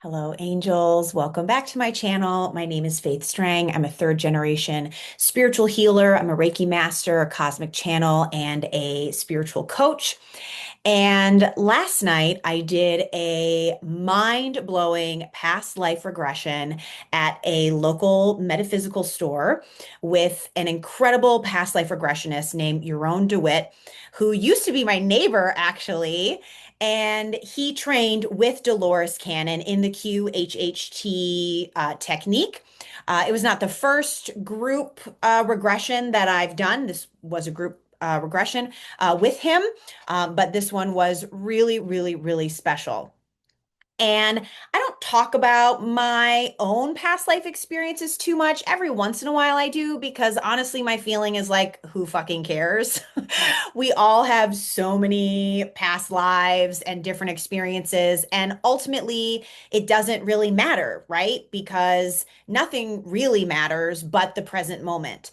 Hello, angels. Welcome back to my channel. My name is Faith Streng. I'm a third generation spiritual healer. I'm a Reiki Master, a cosmic channel, and a spiritual coach. And last night I did a mind-blowing past life regression at a local metaphysical store with an incredible past life regressionist named Yaron DeWitt, who used to be my neighbor, actually. And he trained with Dolores Cannon in the QHHT technique. It was not the first group regression that I've done. This was a group regression with him, but this one was really, really, really special. And I don't talk about my own past life experiences too much. Every once in a while I do, because honestly, my feeling is like, who fucking cares? We all have so many past lives and different experiences, and ultimately, it doesn't really matter, right? Because nothing really matters but the present moment.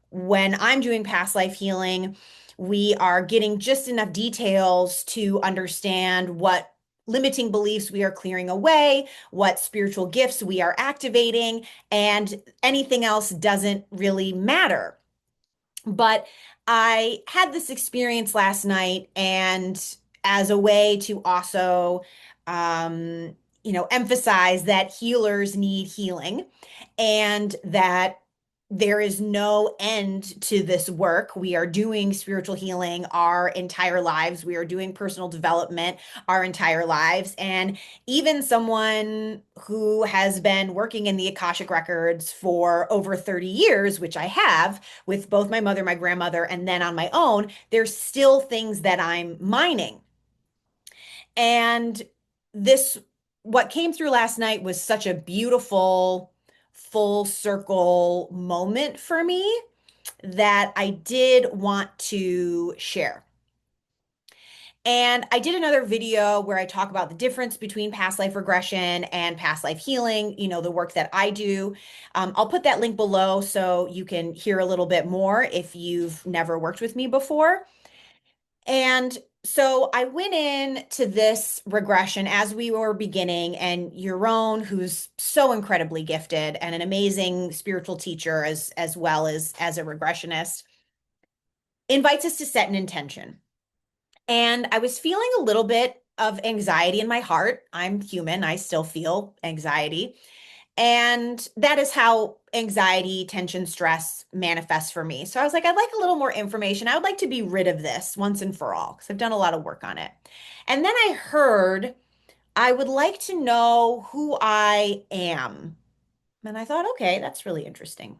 When I'm doing past life healing, we are getting just enough details to understand what limiting beliefs we are clearing away, what spiritual gifts we are activating, and anything else doesn't really matter. But I had this experience last night, and as a way to also, emphasize that healers need healing and that there is no end to this work. We are doing spiritual healing our entire lives. We are doing personal development our entire lives. And even someone who has been working in the Akashic records for over 30 years, which I have with both my mother, my grandmother, and then on my own, there's still things that I'm mining. And this, what came through last night was such a beautiful full circle moment for me that I did want to share. And I did another video where I talk about the difference between past life regression and past life healing, the work that I do. I'll put that link below so you can hear a little bit more if you've never worked with me before. And so I went in to this regression as we were beginning, and Yaron, who's so incredibly gifted and an amazing spiritual teacher as well as a regressionist, invites us to set an intention. And I was feeling a little bit of anxiety in my heart. I'm human, I still feel anxiety. And that is how anxiety, tension, stress manifests for me. So I was like, I'd like a little more information. I would like to be rid of this once and for all, because I've done a lot of work on it. And then I heard, I would like to know who I am. And I thought, okay, that's really interesting.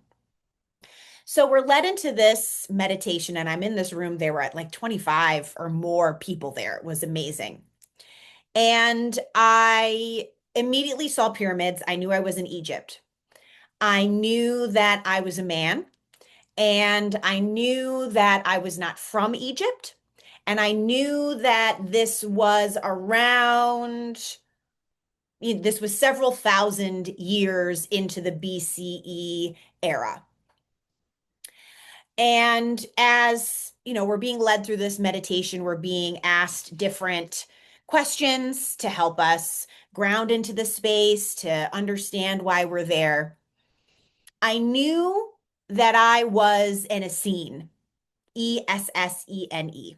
So we're led into this meditation, and I'm in this room. There were like 25 or more people there. It was amazing. And I immediately saw pyramids. I knew I was in Egypt. I knew that I was a man, and I knew that I was not from Egypt. And I knew that this was several thousand years into the BCE era. And as, we're being led through this meditation, we're being asked different questions to help us ground into the space, to understand why we're there. I knew that I was in a scene, Essene.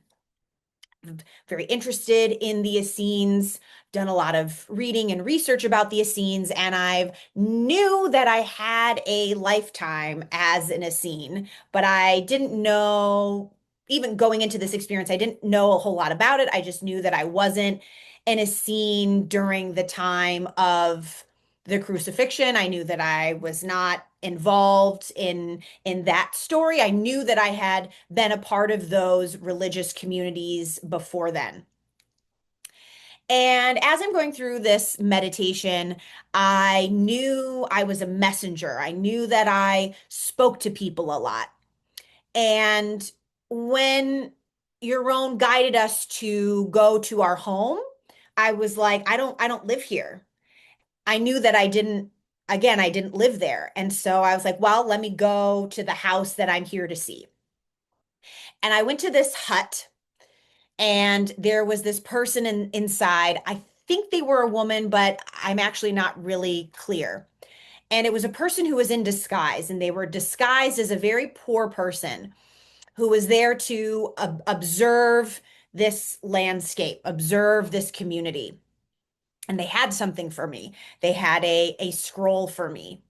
Very interested in the Essenes, done a lot of reading and research about the Essenes, and I knew that I had a lifetime as an Essene, but I didn't know, even going into this experience, I didn't know a whole lot about it. I just knew that I wasn't an Essene during the time of the crucifixion. I knew that I was not involved in that story. I knew that I had been a part of those religious communities before then. And as I'm going through this meditation, I knew I was a messenger. I knew that I spoke to people a lot. And when Yaron guided us to go to our home, I was like, I don't live here. I knew that I didn't live there. And so I was like, well, let me go to the house that I'm here to see. And I went to this hut, and there was this person inside. I think they were a woman, but I'm actually not really clear. And it was a person who was in disguise, and they were disguised as a very poor person who was there to observe this landscape, observe this community. And they had something for me. They had a scroll for me.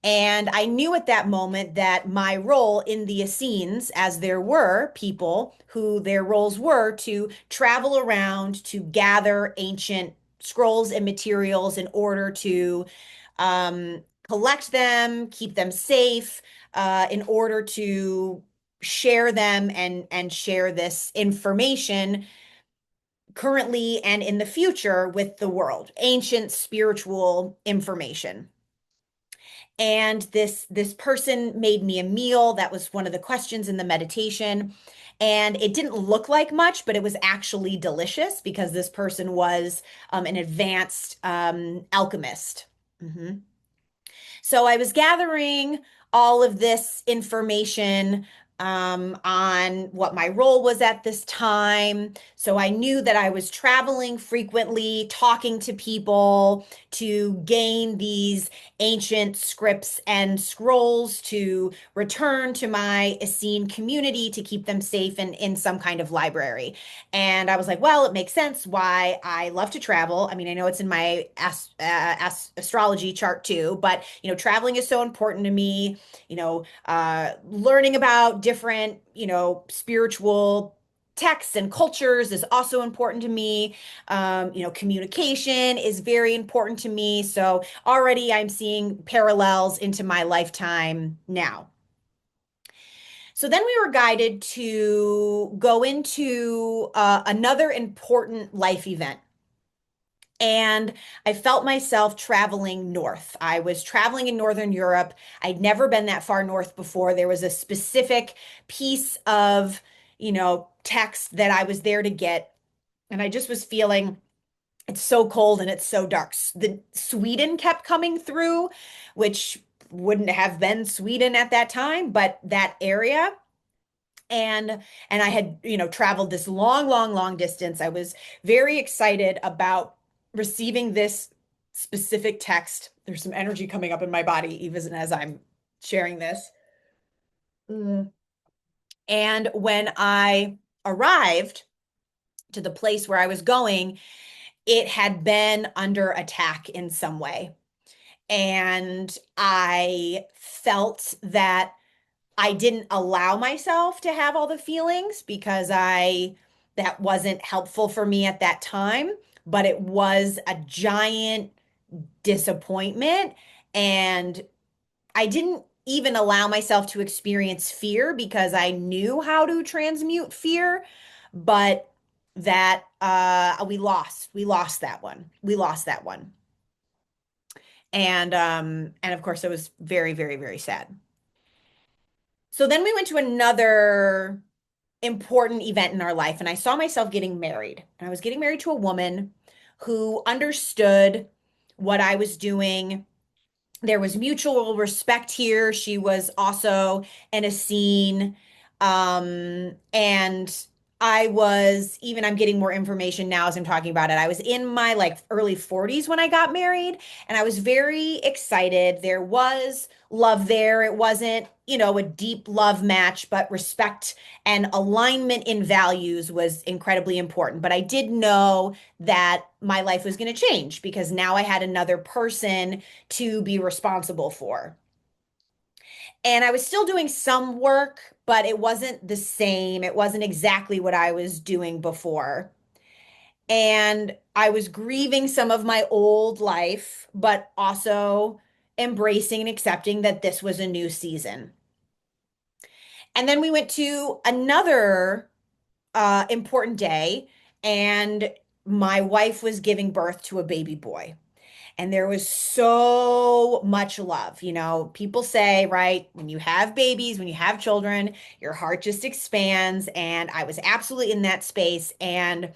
And I knew at that moment that my role in the Essenes, as there were people who their roles were to travel around to gather ancient scrolls and materials in order to collect them, keep them safe, in order to share them and share this information currently and in the future with the world, ancient spiritual information. And this person made me a meal. That was one of the questions in the meditation. And it didn't look like much, but it was actually delicious because this person was an advanced alchemist. Mhm. So I was gathering all of this information on what my role was at this time. So I knew that I was traveling frequently, talking to people to gain these ancient scripts and scrolls to return to my Essene community to keep them safe and in some kind of library. And I was like, well, it makes sense why I love to travel. I mean, I know it's in my astrology chart too, but traveling is so important to me. Learning about different, spiritual texts and cultures is also important to me. Communication is very important to me. So already I'm seeing parallels into my lifetime now. So then we were guided to go into another important life event. And I felt myself traveling north. I was traveling in Northern Europe. I'd never been that far north before. There was a specific piece of, text that I was there to get. And I just was feeling it's so cold and it's so dark. The Sweden kept coming through, which wouldn't have been Sweden at that time, but that area. And I had, traveled this long, long, long distance. I was very excited about receiving this specific text. There's some energy coming up in my body even as I'm sharing this. Mm. And when I arrived to the place where I was going, it had been under attack in some way. And I felt that I didn't allow myself to have all the feelings because that wasn't helpful for me at that time, but it was a giant disappointment. And I didn't even allow myself to experience fear because I knew how to transmute fear, but that we lost that one. We lost that one. And of course it was very, very, very sad. So then we went to another important event in our life, and I saw myself getting married. And I was getting married to a woman who understood what I was doing. There was mutual respect here. She was also an Essene. And I was, even I'm getting more information now as I'm talking about it. I was in my like early 40s when I got married, and I was very excited. There was love there. It wasn't, a deep love match, but respect and alignment in values was incredibly important. But I did know that my life was going to change because now I had another person to be responsible for. And I was still doing some work, but it wasn't the same. It wasn't exactly what I was doing before. And I was grieving some of my old life, but also embracing and accepting that this was a new season. And then we went to another important day, and my wife was giving birth to a baby boy. And there was so much love. People say, right, when you have babies, when you have children, your heart just expands. And I was absolutely in that space and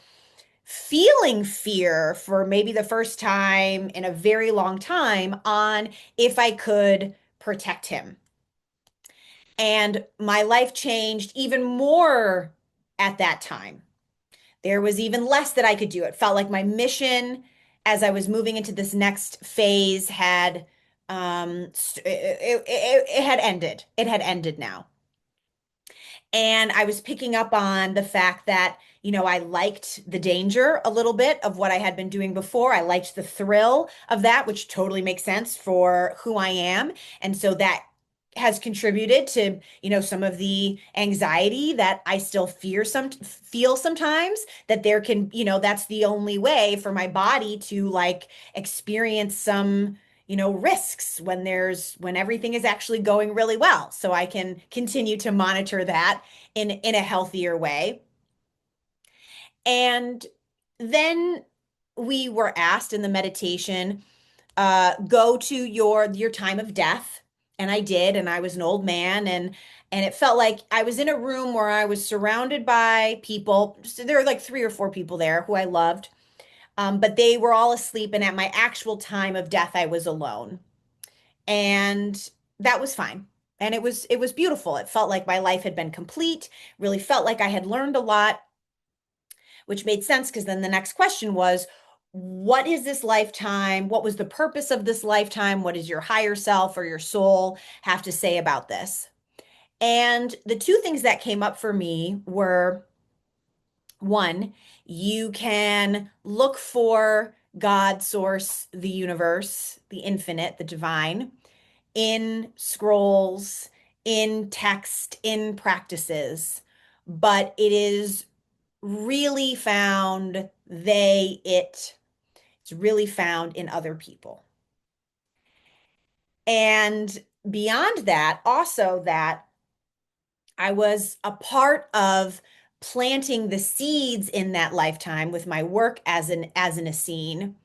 feeling fear for maybe the first time in a very long time on if I could protect him. And my life changed even more at that time There was even less that I could do. It felt like my mission as I was moving into this next phase had it had ended. It had ended now. And I was picking up on the fact that, I liked the danger a little bit of what I had been doing before. I liked the thrill of that, which totally makes sense for who I am. And so that has contributed to, some of the anxiety that I still feel sometimes, that there can, that's the only way for my body to like experience some risks when everything is actually going really well. So I can continue to monitor that in a healthier way. And then we were asked in the meditation, go to your time of death. And I did, and I was an old man, and it felt like I was in a room where I was surrounded by people. So there were like three or four people there who I loved. But they were all asleep, and at my actual time of death, I was alone. And that was fine. And it was beautiful. It felt like my life had been complete, really felt like I had learned a lot, which made sense because then the next question was, what is this lifetime? What was the purpose of this lifetime? What does your higher self or your soul have to say about this? And the two things that came up for me were, one, you can look for God, source, the universe, the infinite, the divine, in scrolls, in text, in practices, but it is really found it's really found in other people. And beyond that, also that I was a part of planting the seeds in that lifetime with my work as an Essene,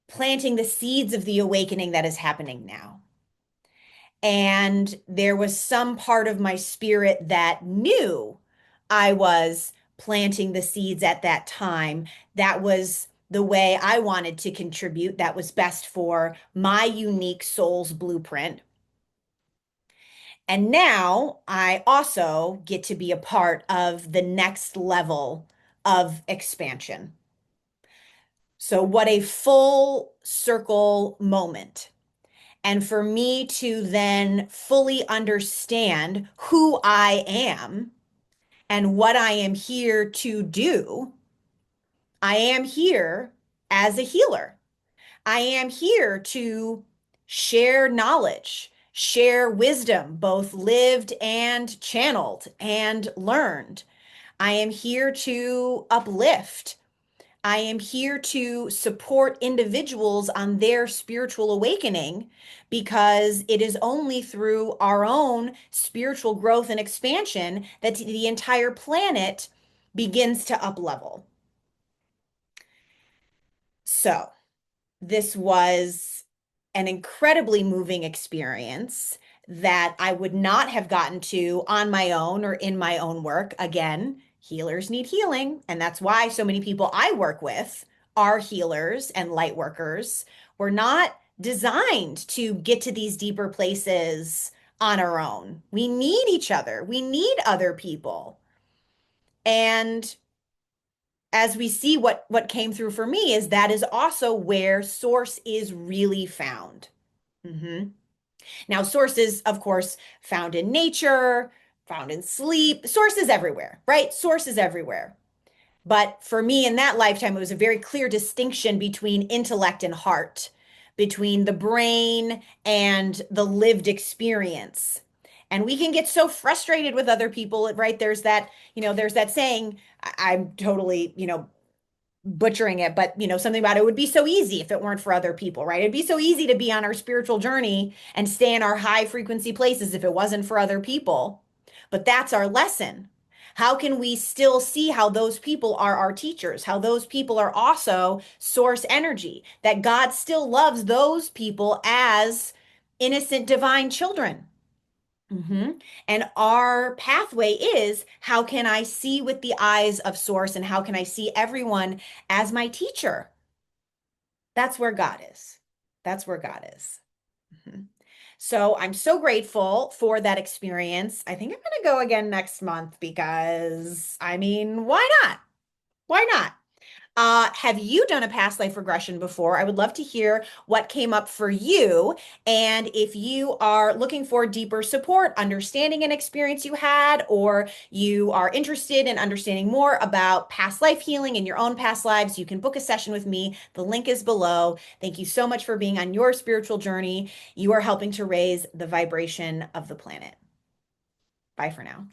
planting the seeds of the awakening that is happening now. And there was some part of my spirit that knew I was planting the seeds at that time. That was the way I wanted to contribute. That was best for my unique soul's blueprint. And now I also get to be a part of the next level of expansion. So, what a full circle moment. And for me to then fully understand who I am and what I am here to do, I am here as a healer. I am here to share knowledge, share wisdom, both lived and channeled and learned. I am here to uplift. I am here to support individuals on their spiritual awakening because it is only through our own spiritual growth and expansion that the entire planet begins to uplevel. So, this was an incredibly moving experience that I would not have gotten to on my own or in my own work. Again, healers need healing. And that's why so many people I work with are healers and light workers. We're not designed to get to these deeper places on our own. We need each other, we need other people. And as we see what came through for me is that is also where source is really found. Mhm. Now, source is, of course, found in nature, found in sleep. Source is everywhere, right? Source is everywhere. But for me in that lifetime, it was a very clear distinction between intellect and heart, between the brain and the lived experience. And we can get so frustrated with other people, right? There's that saying, I'm totally, butchering it, but something about it would be so easy if it weren't for other people, right? It'd be so easy to be on our spiritual journey and stay in our high frequency places if it wasn't for other people. But that's our lesson. How can we still see how those people are our teachers, how those people are also source energy, that God still loves those people as innocent divine children? And our pathway is, how can I see with the eyes of source and how can I see everyone as my teacher? That's where God is. That's where God is. Mhm. So I'm so grateful for that experience. I think I'm going to go again next month because, I mean, why not? Why not? Have you done a past life regression before? I would love to hear what came up for you. And if you are looking for deeper support, understanding an experience you had, or you are interested in understanding more about past life healing in your own past lives, you can book a session with me. The link is below. Thank you so much for being on your spiritual journey. You are helping to raise the vibration of the planet. Bye for now.